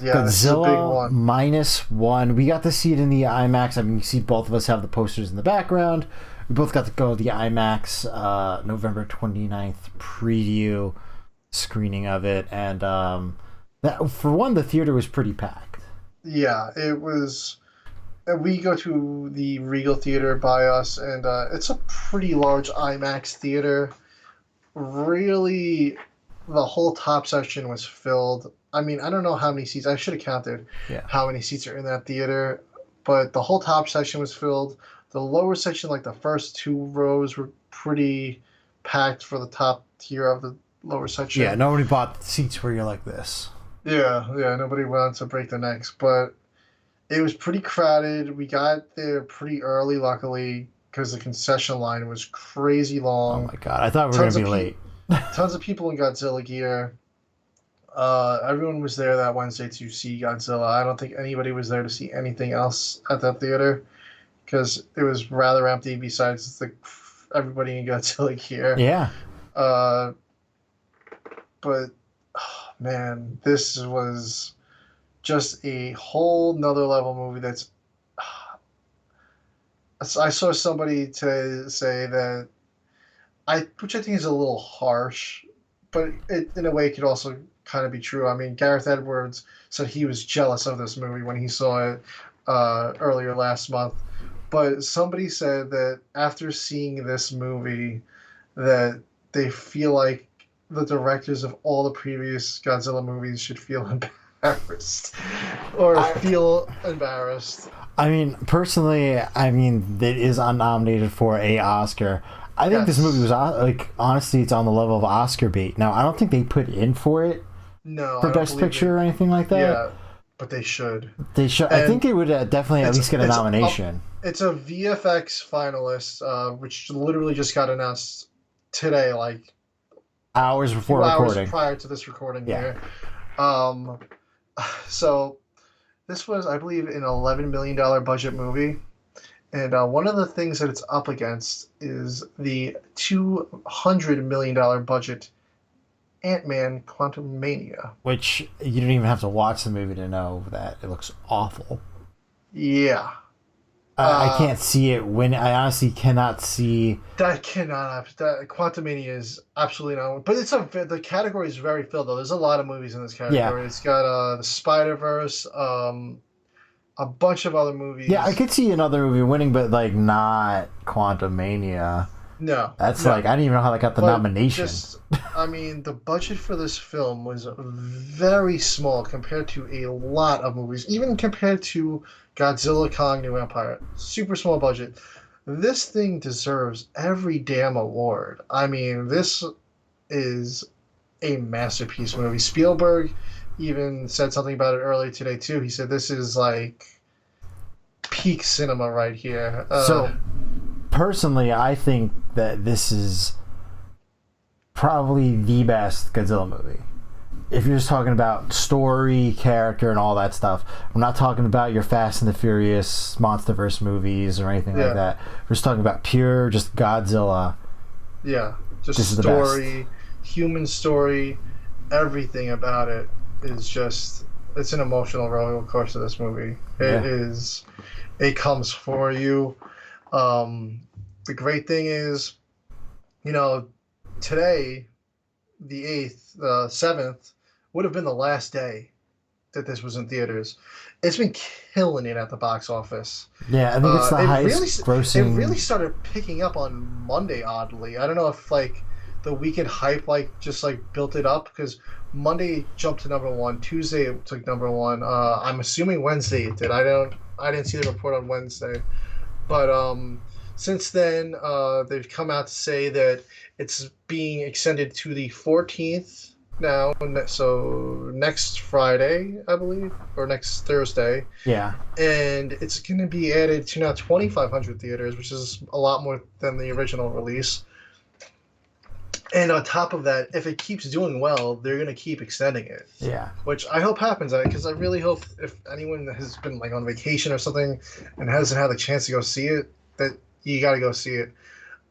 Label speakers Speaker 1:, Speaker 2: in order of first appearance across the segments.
Speaker 1: Yeah, this is a big
Speaker 2: Godzilla
Speaker 1: one.
Speaker 2: Minus One. We got to see it in the IMAX. I mean, you see both of us have the posters in the background. We both got to go to the IMAX November 29th preview screening of it. And that for one, the theater was pretty packed.
Speaker 1: Yeah, it was. We go to the Regal Theater by us, and it's a pretty large IMAX theater. Really, the whole top section was filled. I mean, I don't know how many seats. I should have counted
Speaker 2: Yeah.
Speaker 1: how many seats are in that theater, but the whole top section was filled. The lower section, like the first two rows, were pretty packed for the top tier of the lower
Speaker 2: Yeah,
Speaker 1: section.
Speaker 2: nobody bought seats where you're like this.
Speaker 1: Yeah, yeah, nobody wanted to break their necks, but it was pretty crowded. We got there pretty early, luckily, because the concession line was crazy
Speaker 2: Oh
Speaker 1: long.
Speaker 2: my god, I thought we were gonna
Speaker 1: Tons
Speaker 2: be
Speaker 1: of
Speaker 2: late.
Speaker 1: tons of people in Godzilla gear. Everyone was there that Wednesday to see Godzilla. I don't think anybody was there to see anything else at that theater because it was rather empty besides the everybody in Godzilla gear.
Speaker 2: Yeah,
Speaker 1: Uh, but oh, man, this was just a whole nother level movie. I saw somebody to say that which I think is a little harsh, but in a way, it could also kind of be true. I mean, Gareth Edwards said he was jealous of this movie when he saw it earlier last month. But somebody said that after seeing this movie, that they feel like the directors of all the previous Godzilla movies should feel embarrassed or
Speaker 2: I,
Speaker 1: feel embarrassed.
Speaker 2: I mean, personally, I mean, it is unnominated for a Oscar. I think this movie
Speaker 1: Yes.
Speaker 2: was like honestly, it's on the level of Oscar bait. Now, I don't think they put in for it
Speaker 1: No,
Speaker 2: for
Speaker 1: I don't
Speaker 2: Best
Speaker 1: believe they.
Speaker 2: Picture or anything like that.
Speaker 1: Yeah, but they should.
Speaker 2: They should. I think
Speaker 1: And
Speaker 2: it would definitely at
Speaker 1: it's
Speaker 2: least get a
Speaker 1: it's up
Speaker 2: nomination.
Speaker 1: it's a VFX finalist, which literally just got announced today, like
Speaker 2: Hours
Speaker 1: a
Speaker 2: before
Speaker 1: few hours
Speaker 2: recording.
Speaker 1: prior to this recording
Speaker 2: Yeah.
Speaker 1: here. Um, so this was, I believe, an $11 million budget movie, and one of the things that it's up against is the $200 million budget Ant-Man: Quantumania.
Speaker 2: Which you don't even have to watch the movie to know that it looks awful.
Speaker 1: Yeah.
Speaker 2: I
Speaker 1: Uh,
Speaker 2: can't see it when I honestly cannot see.
Speaker 1: That cannot happen. That Quantumania is absolutely not. But the category is very filled though. There's a lot of movies in this
Speaker 2: Yeah,
Speaker 1: category. It's got the Spider Verse, a bunch of other
Speaker 2: yeah, I
Speaker 1: movies.
Speaker 2: could see another movie winning, but like not Quantum Mania.
Speaker 1: No,
Speaker 2: That's like
Speaker 1: no.
Speaker 2: I didn't even know how they got the
Speaker 1: But
Speaker 2: nomination.
Speaker 1: just, I mean, the budget for this film was very small compared to a lot of movies, even compared to Godzilla Kong New Empire. Super small budget. This thing deserves every damn award. I mean, this is a masterpiece movie. Spielberg even said something about it earlier today too. He said this is like peak cinema right here.
Speaker 2: So personally, I think that this is probably the best Godzilla movie. If you're just talking about story, character, and all that stuff, we're not talking about your Fast and the Furious MonsterVerse movies or anything like
Speaker 1: Yeah,
Speaker 2: that. We're just talking about pure, just Godzilla.
Speaker 1: yeah,
Speaker 2: This
Speaker 1: just
Speaker 2: is the best.
Speaker 1: story, human story, everything about it is just it's an emotional roller coaster. This movie, it
Speaker 2: Yeah.
Speaker 1: is, it comes for you. Um, the great thing is, you know, today, the 8th, the 7th, would have been the last day that this was in theaters. It's been killing it at the box office.
Speaker 2: Yeah, I think it's the
Speaker 1: It really
Speaker 2: highest
Speaker 1: it really
Speaker 2: grossing.
Speaker 1: started picking up on Monday. Oddly, I don't know if like the weekend hype like just like built it up because Monday jumped to number one, Tuesday it took number one. I'm assuming Wednesday it did. I didn't see the report on Wednesday, but since then they've come out to say that it's being extended to the 14th now, so next Friday, I believe, or next Thursday,
Speaker 2: Yeah.
Speaker 1: and it's going to be added to now 2,500 theaters, which is a lot more than the original release. And on top of that, if it keeps doing well, they're going to keep extending it,
Speaker 2: Yeah.
Speaker 1: which I hope happens. Because I really hope if anyone has been like on vacation or something and hasn't had the chance to go see it, that you got to go see it.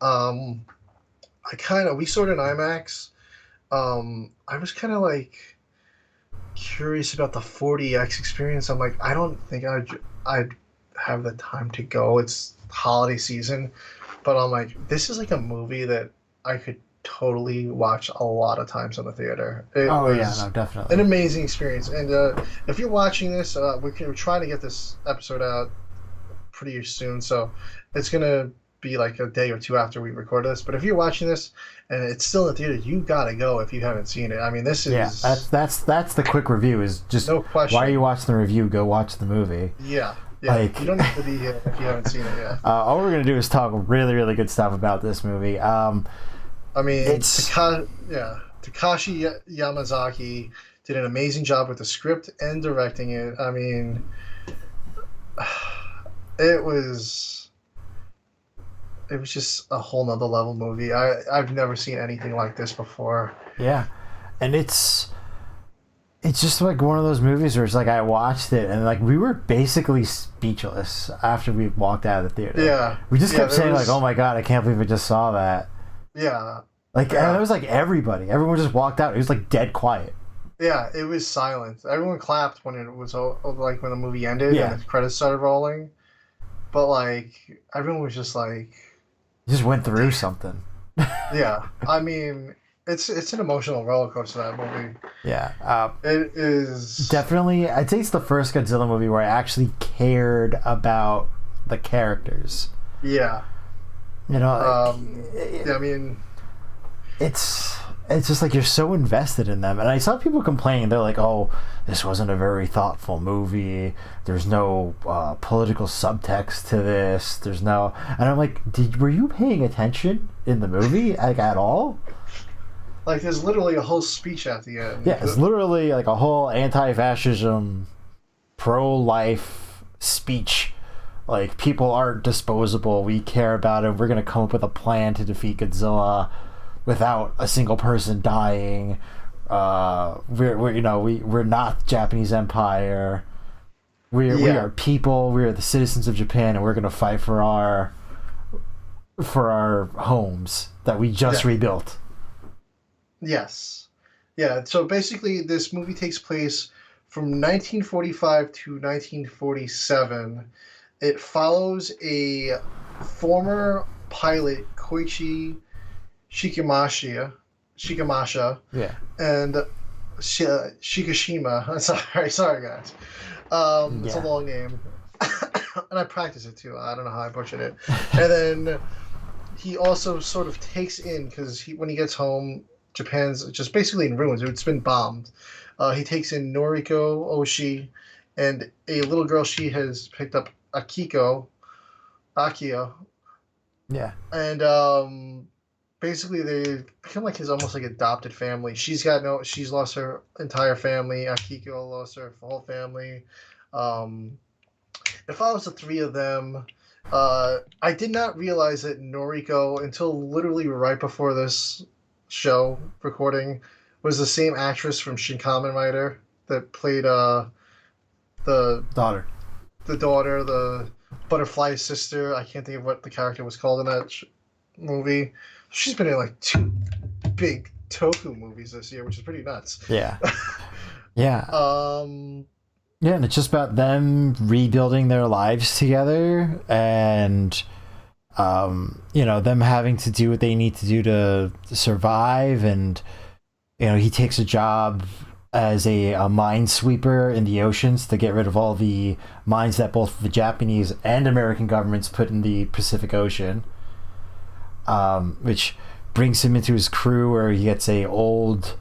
Speaker 1: Um, we saw it in IMAX. I was kind of like curious about the 4DX experience. I'm like, I don't think I'd have the time to go. It's holiday season, but I'm like, this is like a movie that I could totally watch a lot of times in the theater. It
Speaker 2: Oh yeah,
Speaker 1: was
Speaker 2: no,
Speaker 1: an
Speaker 2: definitely.
Speaker 1: amazing experience. And if you're watching this, we're trying to get this episode out pretty soon, so it's gonna be like a day or two after we record this. But if you're watching this and it's still in the theater, you gotta go if you haven't seen it. I mean, this
Speaker 2: Yeah,
Speaker 1: is
Speaker 2: that's the quick review. Is just
Speaker 1: no
Speaker 2: why are you
Speaker 1: question.
Speaker 2: watching the review? Go watch the movie.
Speaker 1: Yeah, yeah.
Speaker 2: Like,
Speaker 1: You don't need to be here if you haven't seen it yet.
Speaker 2: all we're gonna do is talk really, really good stuff about this movie.
Speaker 1: I mean,
Speaker 2: It's
Speaker 1: Takashi Yamazaki did an amazing job with the script and directing it. I mean, it was just a whole nother level movie. I've never seen anything like this before.
Speaker 2: yeah, and it's just like one of those movies where it's like I watched it and like we were basically speechless after we walked out of the theater.
Speaker 1: Yeah,
Speaker 2: We just
Speaker 1: yeah.
Speaker 2: kept
Speaker 1: There
Speaker 2: saying like,
Speaker 1: was
Speaker 2: "Oh my god, I can't believe I just saw that."
Speaker 1: yeah,
Speaker 2: Like, and it
Speaker 1: yeah,
Speaker 2: was like everyone just walked out. It was like dead quiet.
Speaker 1: yeah. It was silent. Everyone clapped when it was like when the movie ended
Speaker 2: Yeah,
Speaker 1: and the credits started rolling. But like everyone was just like,
Speaker 2: it just went through something.
Speaker 1: yeah. I mean, it's an emotional roller coaster, that movie.
Speaker 2: Yeah,
Speaker 1: It is.
Speaker 2: definitely. I'd say it's the first Godzilla movie where I actually cared about the characters.
Speaker 1: Yeah.
Speaker 2: You know,
Speaker 1: Yeah, I mean,
Speaker 2: it's just like you're so invested in them. And I saw people complaining. They're like, "Oh, this wasn't a very thoughtful movie. There's no political subtext to this. There's no." And I'm like, were you paying attention in the movie like at all?
Speaker 1: like there's literally a whole speech at the end.
Speaker 2: Yeah, it's literally like a whole anti-fascism, pro-life speech. Like, people aren't disposable. We care about it. We're gonna come up with a plan to defeat Godzilla without a single person dying. We're not Japanese Empire. We
Speaker 1: Yeah.
Speaker 2: are people. We are the citizens of Japan, and we're gonna fight for our homes that we just
Speaker 1: Yeah.
Speaker 2: rebuilt.
Speaker 1: Yes. Yeah. So basically, this movie takes place from 1945 to 1947. It follows a former pilot, Koichi Shikamasha,
Speaker 2: Yeah,
Speaker 1: and Shikishima. Sorry, guys. It's a
Speaker 2: yeah,
Speaker 1: long name, and I practice it too. I don't know how I butchered it. And then he also sort of takes in because when he gets home, Japan's just basically in ruins. It's been bombed. He takes in Noriko Oshi and a little girl she has picked up, Akio,
Speaker 2: yeah,
Speaker 1: and basically they become like his almost like adopted family. She's lost her entire family. Akiko lost her whole family. Um, it follows the three of them. I did not realize that Noriko until literally right before this show recording was the same actress from Shin Kamen Rider that played the
Speaker 2: daughter.
Speaker 1: the daughter, the butterfly sister. I can't think of what the character was called in that movie. She's been in like two big Toku movies this year, which is pretty nuts.
Speaker 2: Yeah, yeah.
Speaker 1: um,
Speaker 2: Yeah, and it's just about them rebuilding their lives together and them having to do what they need to do to survive. And he takes a job as a minesweeper in the oceans to get rid of all the mines that both the Japanese and American governments put in the Pacific Ocean, which brings him into his crew where he gets a old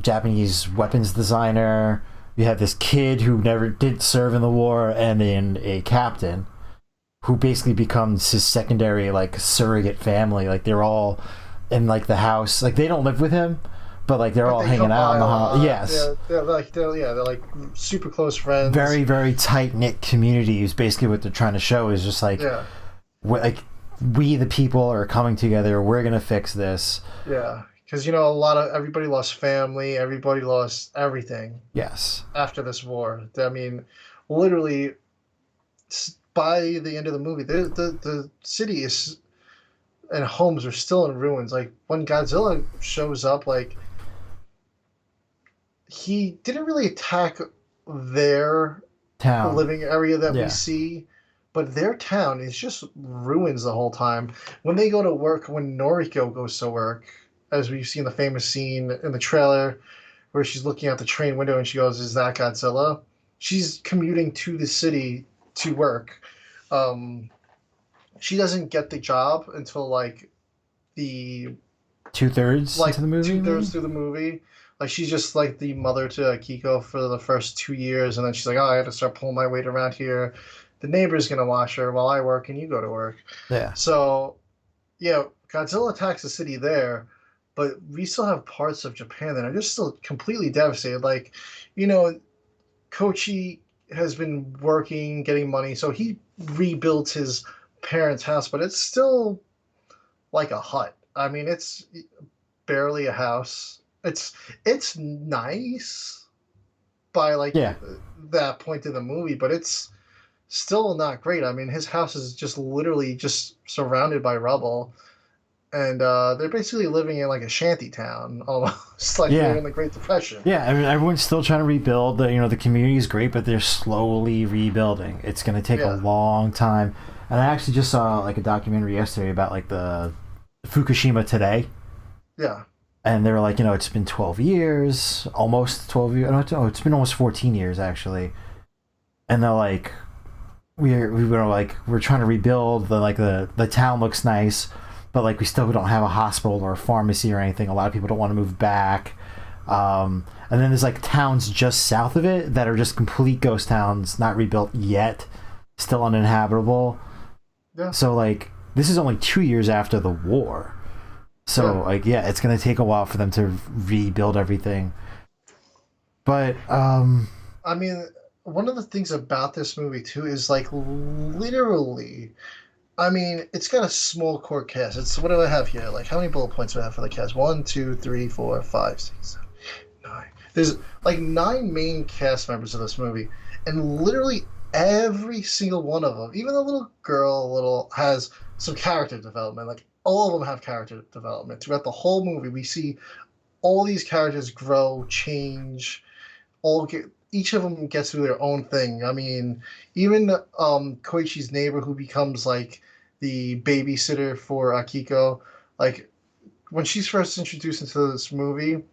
Speaker 2: Japanese weapons designer. You have this kid who never did serve in the war, and then a captain who basically becomes his secondary like surrogate family. Like, they're all in like the house. Like, they don't live with him, but like they're
Speaker 1: but
Speaker 2: all
Speaker 1: they
Speaker 2: hanging
Speaker 1: come
Speaker 2: out
Speaker 1: by
Speaker 2: in
Speaker 1: a
Speaker 2: the house.
Speaker 1: lot.
Speaker 2: Yes,
Speaker 1: They're like super close friends.
Speaker 2: very, very tight knit community is basically what they're trying to show. Is just like
Speaker 1: Yeah,
Speaker 2: we the people are coming together. We're gonna fix this.
Speaker 1: yeah. Because a lot of everybody lost family, everybody lost everything
Speaker 2: Yes.
Speaker 1: after this war. I mean, literally, by the end of the movie, the city is and homes are still in ruins. Like when Godzilla shows up, like he didn't really attack their
Speaker 2: Town.
Speaker 1: living area that we
Speaker 2: Yeah.
Speaker 1: see, but their town is just ruins the whole time. When they go to work, when Noriko goes to work, as we've seen the famous scene in the trailer where she's looking out the train window and she goes, "Is that Godzilla?" She's commuting to the city to work. Um, she doesn't get the job until the
Speaker 2: 2/3
Speaker 1: like
Speaker 2: into the movie, maybe?
Speaker 1: 2/3 through the movie. Like she's just like the mother to Kiko for the first 2 years, and then she's like, "Oh, I have to start pulling my weight around here. The neighbor's gonna watch her while I work, and you go to work."
Speaker 2: Yeah.
Speaker 1: So yeah, Godzilla attacks the city there, but we still have parts of Japan that are just still completely devastated. Like, you know, Kochi has been working, getting money, so he rebuilds his parents' house, but it's still like a hut. I mean, it's barely a house. It's nice by
Speaker 2: Yeah.
Speaker 1: that point in the movie, but it's still not great. I mean, his house is just literally just surrounded by rubble, and they're basically living in like a shanty town almost, like they're
Speaker 2: Yeah.
Speaker 1: in the Great Depression.
Speaker 2: Yeah, I mean, everyone's still trying to rebuild. The community is great, but they're slowly rebuilding. It's going to take a
Speaker 1: Yeah,
Speaker 2: long time. And I actually just saw like a documentary yesterday about like the Fukushima today,
Speaker 1: yeah,
Speaker 2: and they were like, it's been 12 years, almost 12 years. No, it's been almost 14 years actually. And they're like, we're trying to rebuild the town looks nice, but like we still don't have a hospital or a pharmacy or anything. A lot of people don't want to move back. And then there's like towns just south of it that are just complete ghost towns, not rebuilt yet, still uninhabitable.
Speaker 1: yeah,
Speaker 2: So like this is only 2 years after the war. So
Speaker 1: yeah.
Speaker 2: like yeah, it's gonna take a while for them to rebuild everything. But
Speaker 1: I mean, one of the things about this movie too is like literally. I mean, it's got a small core cast. It's what do I have here? Like, how many bullet points do I have for the cast? One, two, three, four, five, six, seven, nine. There's like nine main cast members of this movie, and literally every single one of them, even the little girl, little has some character development. Like all of them have character development throughout the whole movie. We see all these characters grow, change, all get each of them gets through their own thing. I mean, even Koichi's neighbor who becomes like the babysitter for Akiko, like when she's first introduced into this movie,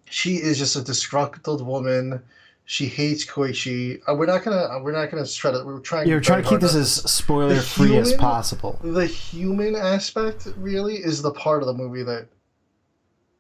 Speaker 1: she is just a disgruntled woman. She hates Koichi. We're not gonna try to. We're trying
Speaker 2: you're trying
Speaker 1: very
Speaker 2: to keep
Speaker 1: hard
Speaker 2: this
Speaker 1: not
Speaker 2: as
Speaker 1: to. The
Speaker 2: spoiler free as
Speaker 1: human,
Speaker 2: possible.
Speaker 1: the human aspect really is the part of the movie that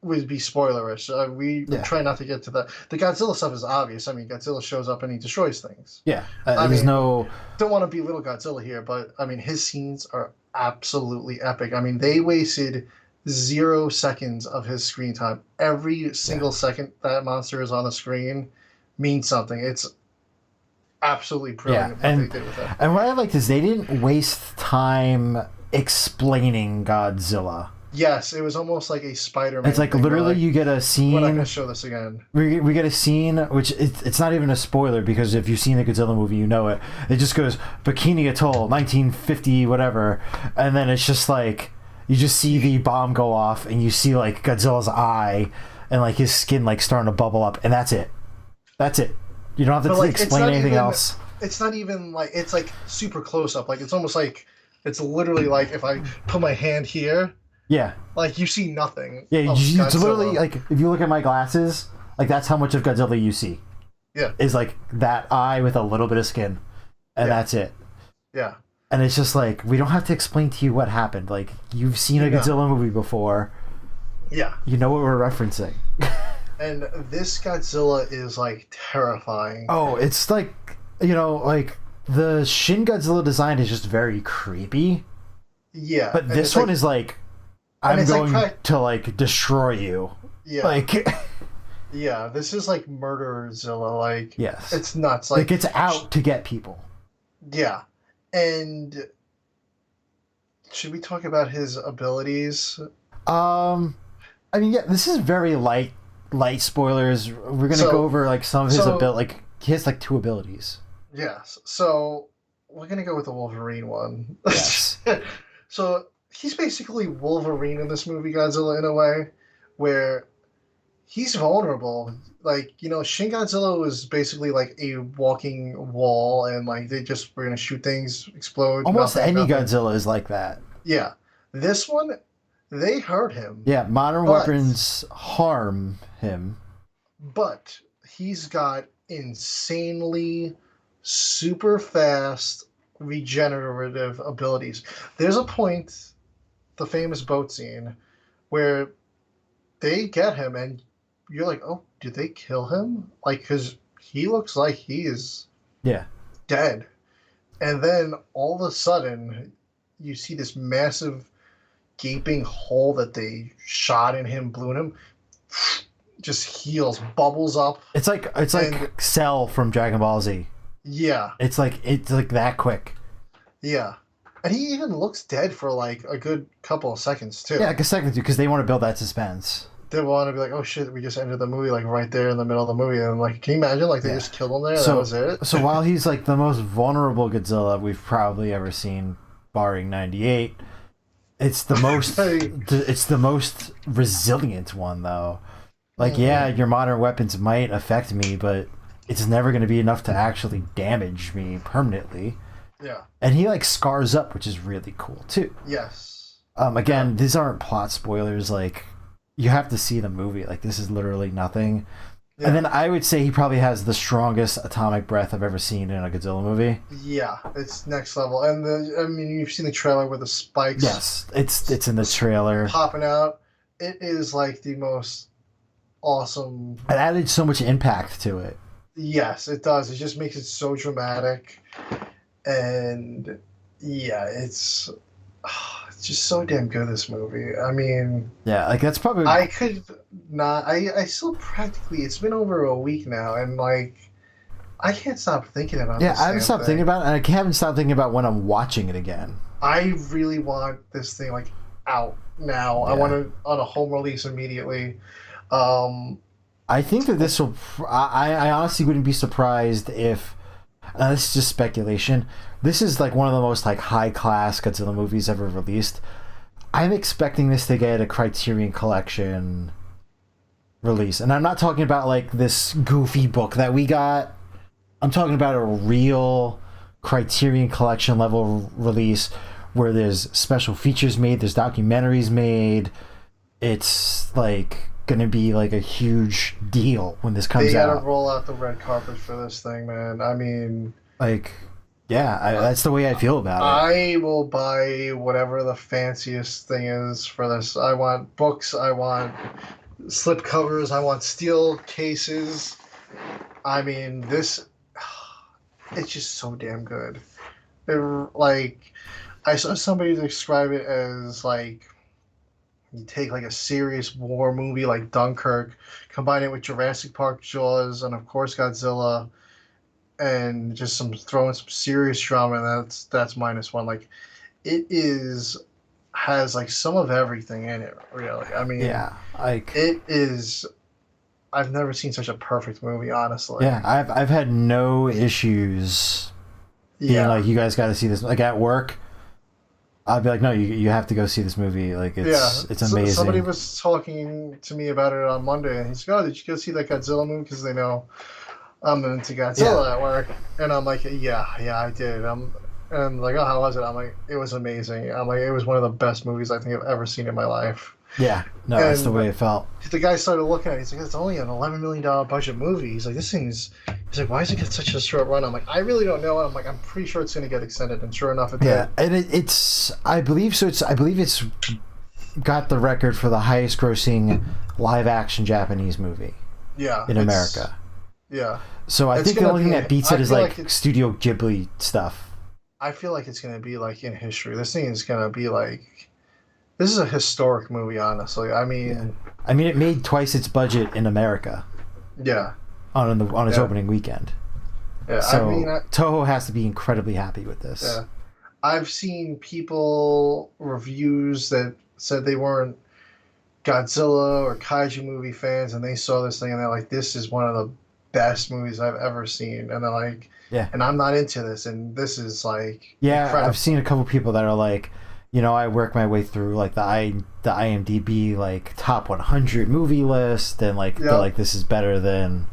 Speaker 1: would be spoilerish. We
Speaker 2: Yeah.
Speaker 1: try not to get to that. The Godzilla stuff is obvious. I mean, Godzilla shows up and he destroys things.
Speaker 2: Yeah.
Speaker 1: I
Speaker 2: There's
Speaker 1: mean,
Speaker 2: no.
Speaker 1: don't want to be little Godzilla here, but I mean, his scenes are absolutely epic. I mean, they wasted 0 seconds of his screen time. Every
Speaker 2: Yeah.
Speaker 1: single second that monster is on the screen means something. It's absolutely
Speaker 2: Yeah.
Speaker 1: brilliant what they
Speaker 2: And
Speaker 1: did with that.
Speaker 2: and what I liked is they didn't waste time explaining Godzilla.
Speaker 1: Yes, it was almost like a Spider-Man
Speaker 2: It's like
Speaker 1: thing. Where,
Speaker 2: literally
Speaker 1: like,
Speaker 2: you get a
Speaker 1: we're not going
Speaker 2: scene.
Speaker 1: to show this again.
Speaker 2: We get a scene, which it's not even a spoiler because if you've seen the Godzilla movie, you know it. It just goes Bikini Atoll, 1950, whatever, and then it's just like you just see the bomb go off, and you see like Godzilla's eye, and like his skin like starting to bubble up, and that's it. That's it. You don't have to
Speaker 1: But like, it's
Speaker 2: explain
Speaker 1: not
Speaker 2: anything
Speaker 1: even.
Speaker 2: else.
Speaker 1: It's not even like it's like super close up. Like it's almost like it's literally like if I put my hand here,
Speaker 2: Yeah,
Speaker 1: like you see nothing
Speaker 2: yeah.
Speaker 1: of
Speaker 2: It's
Speaker 1: Godzilla.
Speaker 2: literally like if you look at my glasses, like that's how much of Godzilla you see.
Speaker 1: Yeah,
Speaker 2: Is like that eye with a little bit of skin, and
Speaker 1: Yeah.
Speaker 2: that's it.
Speaker 1: yeah,
Speaker 2: And it's just like we don't have to explain to you what happened. Like you've seen a
Speaker 1: No.
Speaker 2: Godzilla movie before,
Speaker 1: yeah.
Speaker 2: you know what we're referencing.
Speaker 1: And this Godzilla is like terrifying.
Speaker 2: Oh, it's like like the Shin Godzilla design is just very creepy,
Speaker 1: Yeah,
Speaker 2: but
Speaker 1: and
Speaker 2: this
Speaker 1: it's
Speaker 2: one
Speaker 1: like,
Speaker 2: is like
Speaker 1: and
Speaker 2: I'm
Speaker 1: it's like
Speaker 2: going
Speaker 1: prac-
Speaker 2: to like destroy you.
Speaker 1: yeah,
Speaker 2: Like
Speaker 1: yeah. This is like Murderzilla. Like
Speaker 2: yes,
Speaker 1: it's nuts.
Speaker 2: like it's out to get people.
Speaker 1: Yeah, and should we talk about his abilities?
Speaker 2: I mean, yeah, this is very light spoilers. We're gonna
Speaker 1: So-
Speaker 2: go over like some of his
Speaker 1: so-
Speaker 2: like he has like 2 abilities.
Speaker 1: Yes. So we're gonna go with the Wolverine one.
Speaker 2: Yes.
Speaker 1: So he's basically Wolverine in this movie, Godzilla, in a way, where he's vulnerable. Like, Shin Godzilla was basically like a walking wall, and like they just were gonna shoot things, explode,
Speaker 2: Almost
Speaker 1: nothing,
Speaker 2: any
Speaker 1: nothing.
Speaker 2: Godzilla is like that.
Speaker 1: Yeah, this one, they hurt him,
Speaker 2: Yeah, modern
Speaker 1: but
Speaker 2: weapons harm him.
Speaker 1: but he's got insanely super fast regenerative abilities. There's a point, the famous boat scene, where they get him, and you're like, oh, did they kill him? Like, because he looks like he is
Speaker 2: Yeah.
Speaker 1: dead. And then all of a sudden, you see this massive gaping hole that they shot in him, blew in him, just heals, bubbles up,
Speaker 2: It's
Speaker 1: and
Speaker 2: like Cell from Dragon Ball Z.
Speaker 1: yeah,
Speaker 2: It's like that quick.
Speaker 1: yeah. And he even looks dead for like a good couple of seconds too.
Speaker 2: Yeah, like a second or two, because they want to build that suspense.
Speaker 1: They want to be like, oh shit, we just ended the movie like right there in the middle of the movie, and like, can you imagine like they
Speaker 2: Yeah.
Speaker 1: just killed him there? That
Speaker 2: So
Speaker 1: was it.
Speaker 2: so while he's like the most vulnerable Godzilla we've probably ever seen, barring '98, it's the most
Speaker 1: Hey.
Speaker 2: it's the most resilient one though. Like, yeah, your modern weapons might affect me, but it's never going to be enough to actually damage me permanently.
Speaker 1: Yeah.
Speaker 2: And he like scars up, which is really cool too.
Speaker 1: Yes.
Speaker 2: Again, these aren't plot spoilers. Like, you have to see the movie. Like, this is literally nothing.
Speaker 1: Yeah.
Speaker 2: And then I would say he probably has the strongest atomic breath I've ever seen in a Godzilla movie.
Speaker 1: Yeah, it's next level. And I mean, you've seen the trailer with the spikes.
Speaker 2: Yes, it's in the trailer.
Speaker 1: Popping out. It is like the most awesome.
Speaker 2: It added so much impact to it.
Speaker 1: Yes, it does. It just makes it so dramatic, and yeah, it's just so damn good. This movie. I mean,
Speaker 2: Yeah, like that's probably
Speaker 1: I could not. I still practically. It's been over a week now, and like, I can't stop thinking about.
Speaker 2: yeah.
Speaker 1: This
Speaker 2: I haven't
Speaker 1: damn
Speaker 2: stopped
Speaker 1: thing.
Speaker 2: thinking about it, and I haven't stopped thinking about when I'm watching it again.
Speaker 1: I really want this thing like out now. I
Speaker 2: Yeah.
Speaker 1: want it on a home release immediately. Um,
Speaker 2: I think that this will. I honestly wouldn't be surprised if. This is just speculation. This is like one of the most like high class Godzilla movies ever released. I'm expecting this to get a Criterion Collection release, and I'm not talking about like this goofy book that we got. I'm talking about a real Criterion Collection level release where there's special features made, there's documentaries made. It's like gonna be like a huge deal when this comes
Speaker 1: they gotta
Speaker 2: out.
Speaker 1: roll out the red carpet for this thing, man. I mean,
Speaker 2: Like, yeah, that's the way I feel about it.
Speaker 1: I will buy whatever the fanciest thing is for this. I want books. I want slip covers. I want steel cases. I mean, this. It's just so damn good. Like, I saw somebody describe it as like you take like a serious war movie like Dunkirk, combine it with Jurassic Park, Jaws, and of course Godzilla, and just throw in some serious drama. And that's minus one. Like, it has like some of everything in it. Really, I mean,
Speaker 2: Yeah, like,
Speaker 1: it is. I've never seen such a perfect movie, honestly.
Speaker 2: yeah, I've had no issues being
Speaker 1: Yeah.
Speaker 2: like, you guys got to see this. Like at work, I'd be like, no, you have to go see this movie. Like, it's amazing.
Speaker 1: Somebody was talking to me about it on Monday, and he's like, "Oh, did you go see that Godzilla movie?" Because they know I'm into Godzilla at work, and I'm like, "Yeah, I did." And like, "Oh, how was it?" I'm like, "It was amazing." I'm like, "It was one of the best movies I think I've ever seen in my life."
Speaker 2: Yeah, no, that's the
Speaker 1: And
Speaker 2: way it felt.
Speaker 1: the guy started looking at it. He's like, "It's only an $11 million budget movie." He's like, He's like, "Why does it get such a short run?" I'm like, "I really don't know." And I'm like, "I'm pretty sure it's going to get extended." And sure enough, it
Speaker 2: Yeah,
Speaker 1: did.
Speaker 2: and it's I believe so. I believe it's got the record for the highest grossing live action Japanese movie
Speaker 1: Yeah,
Speaker 2: in America.
Speaker 1: Yeah,
Speaker 2: So I
Speaker 1: It's
Speaker 2: think the
Speaker 1: gonna
Speaker 2: only thing
Speaker 1: be-
Speaker 2: that beats
Speaker 1: I
Speaker 2: it is
Speaker 1: feel
Speaker 2: like
Speaker 1: like it's-
Speaker 2: Studio Ghibli stuff.
Speaker 1: I feel like it's going to be like in history. This thing is going to be like. This is a historic movie, honestly. I mean,
Speaker 2: I mean, it made twice its budget in America
Speaker 1: yeah.
Speaker 2: on its
Speaker 1: Yeah.
Speaker 2: opening weekend.
Speaker 1: Yeah,
Speaker 2: So
Speaker 1: I mean,
Speaker 2: Toho has to be incredibly happy with this.
Speaker 1: yeah. I've seen people reviews that said they weren't Godzilla or kaiju movie fans, and they saw this thing and they're like, "This is one of the best movies I've ever seen." And they're like,
Speaker 2: Yeah.
Speaker 1: and I'm not into this, and this is like
Speaker 2: Yeah,
Speaker 1: incredible.
Speaker 2: I've seen a couple people that are like, I work my way through like the IMDb like top 100 movie list, and like they're
Speaker 1: Yep.
Speaker 2: like, this is better than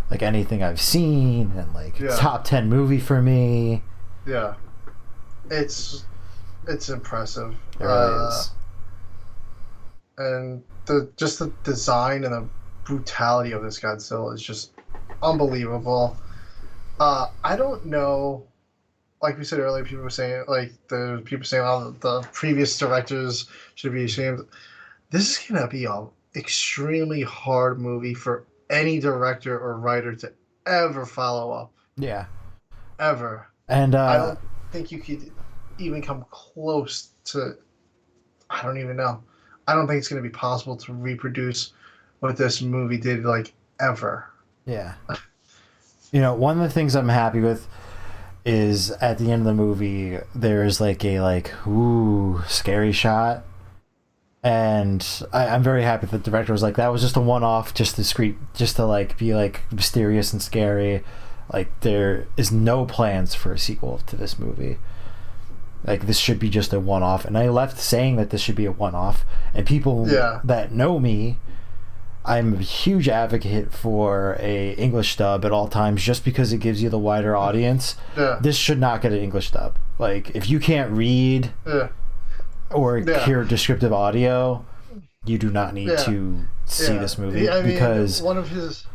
Speaker 2: like anything I've seen, and like
Speaker 1: Yeah.
Speaker 2: top 10 movie for me.
Speaker 1: Yeah. It's impressive.
Speaker 2: It really is.
Speaker 1: And the design and the brutality of this Godzilla is just unbelievable. I don't know. Like we said earlier, people were saying oh, the previous directors should be ashamed. This is gonna be a extremely hard movie for any director or writer to ever follow up.
Speaker 2: Yeah.
Speaker 1: Ever.
Speaker 2: And
Speaker 1: I don't think you could even come close to. I don't even know. I don't think it's gonna be possible to reproduce what this movie did, like, ever.
Speaker 2: yeah. One of the things I'm happy with is at the end of the movie there's like a like ooh scary shot, and I'm very happy that the director was like, that was just a one-off, just to like be like mysterious and scary. Like, there is no plans for a sequel to this movie. Like, this should be just a one-off, and I left saying that this should be a one-off, and people that know me, I'm a huge advocate for a English dub at all times, just because it gives you the wider audience.
Speaker 1: Yeah.
Speaker 2: This should not get an English dub. Like, if you can't read or hear descriptive audio, you do not need to see this movie, because
Speaker 1: one of his.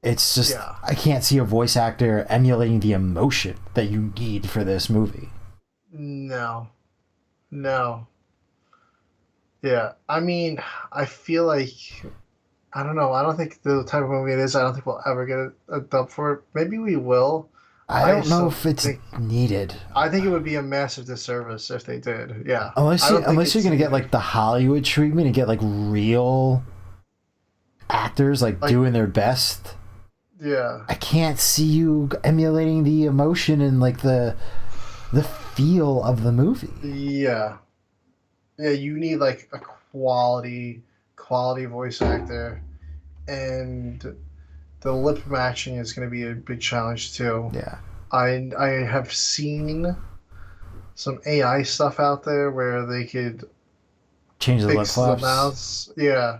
Speaker 2: It's just I can't see a voice actor emulating the emotion that you need for this movie.
Speaker 1: No. Yeah, I mean, I feel like, I don't know. I don't think the type of movie it is, I don't think we'll ever get a dub for it. Maybe we will.
Speaker 2: I don't know if it's needed.
Speaker 1: I think it would be a massive disservice if they did. Yeah.
Speaker 2: Unless you're going to get like the Hollywood treatment and get like real actors like doing their best.
Speaker 1: Yeah.
Speaker 2: I can't see you emulating the emotion and like the feel of the movie.
Speaker 1: Yeah. Yeah, you need like a quality voice actor, and the lip matching is going to be a big challenge too.
Speaker 2: Yeah.
Speaker 1: I have seen some AI stuff out there where they could
Speaker 2: change the lip
Speaker 1: fix the
Speaker 2: flaps.
Speaker 1: mouths. Yeah.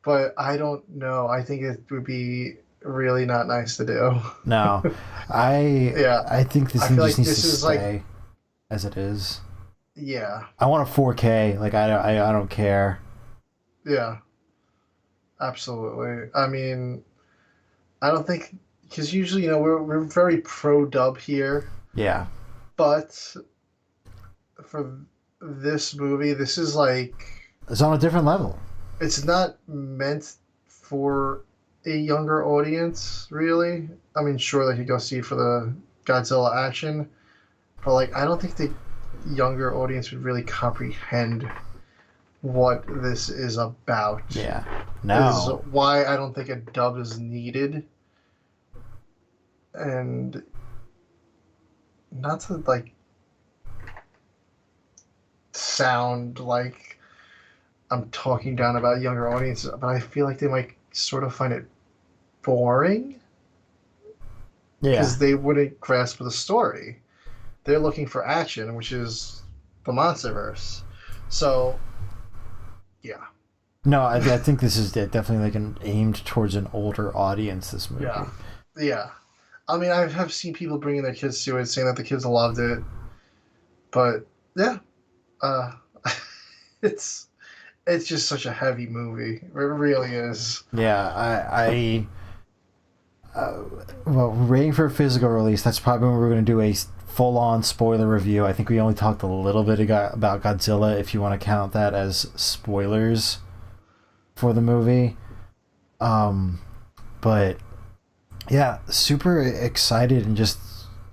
Speaker 1: But I don't know. I think it would be really not nice to do.
Speaker 2: No. I think this thing just needs to stay as it is.
Speaker 1: Yeah.
Speaker 2: I want a 4K. Like, I don't care.
Speaker 1: Yeah. Absolutely. I mean, I don't think, because usually, we're very pro dub here.
Speaker 2: Yeah.
Speaker 1: But for this movie, this is like,
Speaker 2: it's on a different level.
Speaker 1: It's not meant for a younger audience, really. I mean, sure, they could go see it for the Godzilla action, but like, I don't think the younger audience would really comprehend what this is about.
Speaker 2: Yeah. No.
Speaker 1: Is why I don't think a dub is needed. And not to like sound like I'm talking down about younger audiences, but I feel like they might sort of find it boring.
Speaker 2: Yeah.
Speaker 1: Because they wouldn't grasp the story. They're looking for action, which is the MonsterVerse. So, yeah.
Speaker 2: No, I think this is definitely like aimed towards an older audience, this movie.
Speaker 1: Yeah. I mean, I have seen people bringing their kids to it, saying that the kids loved it. But, yeah. It's just such a heavy movie. It really is.
Speaker 2: Yeah, well, we're waiting for a physical release. That's probably when we're going to do a full-on spoiler review. I think we only talked a little bit about Godzilla, if you want to count that as spoilers for the movie. But yeah, super excited, and just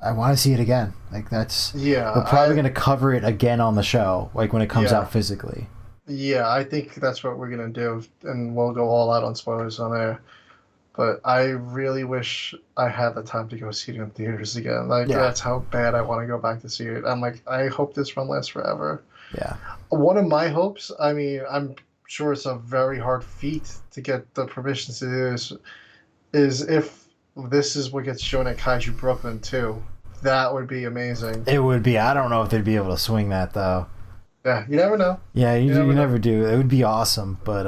Speaker 2: I want to see it again. Like, that's we're probably going to cover it again on the show, like when it comes out physically.
Speaker 1: Yeah, I think that's what we're going to do, and we'll go all out on spoilers on there. But I really wish I had the time to go see it in theaters again. Like, that's how bad I want to go back to see it. I'm like, I hope this run lasts forever.
Speaker 2: Yeah.
Speaker 1: One of my hopes, I mean, I'm sure it's a very hard feat to get the permission to do this, is if this is what gets shown at Kaiju Brooklyn too. That would be amazing.
Speaker 2: It would be. I don't know if they'd be able to swing that, though.
Speaker 1: Yeah, you never know.
Speaker 2: Yeah,
Speaker 1: You
Speaker 2: you
Speaker 1: never know.
Speaker 2: never do. It would be awesome, but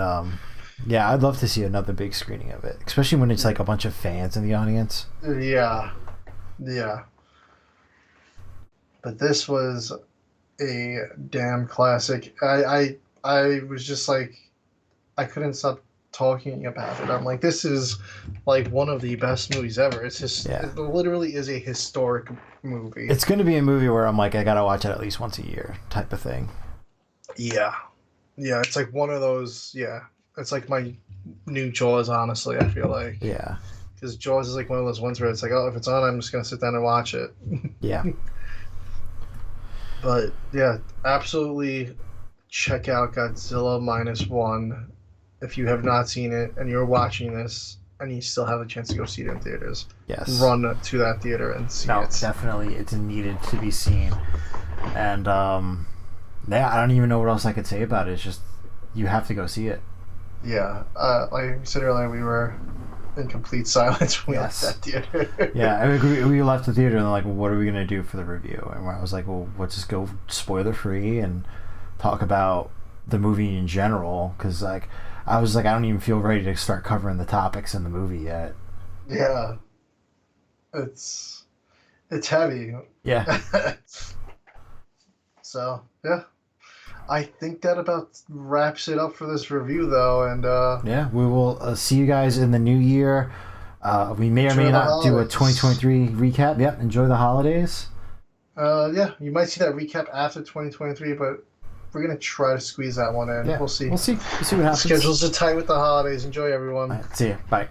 Speaker 2: yeah, I'd love to see another big screening of it, especially when it's like a bunch of fans in the audience.
Speaker 1: Yeah, yeah. But this was a damn classic. I was just like, I couldn't stop talking about it. I'm like, this is like one of the best movies ever.
Speaker 2: Yeah.
Speaker 1: It literally is a historic movie.
Speaker 2: It's going to be a movie where I'm like, I gotta watch it at least once a year, type of thing.
Speaker 1: Yeah, yeah. It's like one of those. Yeah, it's like my new Jaws. Honestly, I feel like
Speaker 2: Yeah,
Speaker 1: because Jaws is like one of those ones where it's like, oh, if it's on, I'm just gonna sit down and watch it.
Speaker 2: yeah,
Speaker 1: But yeah, absolutely check out Godzilla Minus One if you have not seen it and you're watching this and you still have a chance to go see it in theaters.
Speaker 2: yes.
Speaker 1: Run to that theater and see
Speaker 2: No,
Speaker 1: it.
Speaker 2: definitely, it's needed to be seen, and yeah, I don't even know what else I could say about it. It's just you have to go see it.
Speaker 1: Yeah, like I said earlier, we were in complete silence when we left that theater.
Speaker 2: Yeah, I mean, we left the theater and they're like, well, what are we gonna do for the review? And I was like, well, let's just go spoiler free and talk about the movie in general, because like I was like, I don't even feel ready to start covering the topics in the movie yet.
Speaker 1: Yeah, it's heavy.
Speaker 2: Yeah.
Speaker 1: So yeah, I think that about wraps it up for this review, though. And
Speaker 2: Yeah, we will see you guys in the new year. We may or may not do a 2023 recap. Yep, enjoy the holidays.
Speaker 1: Yeah, you might see that recap after 2023, but we're gonna try to squeeze that one in.
Speaker 2: Yeah,
Speaker 1: We'll see.
Speaker 2: We'll see what happens.
Speaker 1: Schedules are tight with the holidays. Enjoy, everyone.
Speaker 2: All right, see ya. Bye.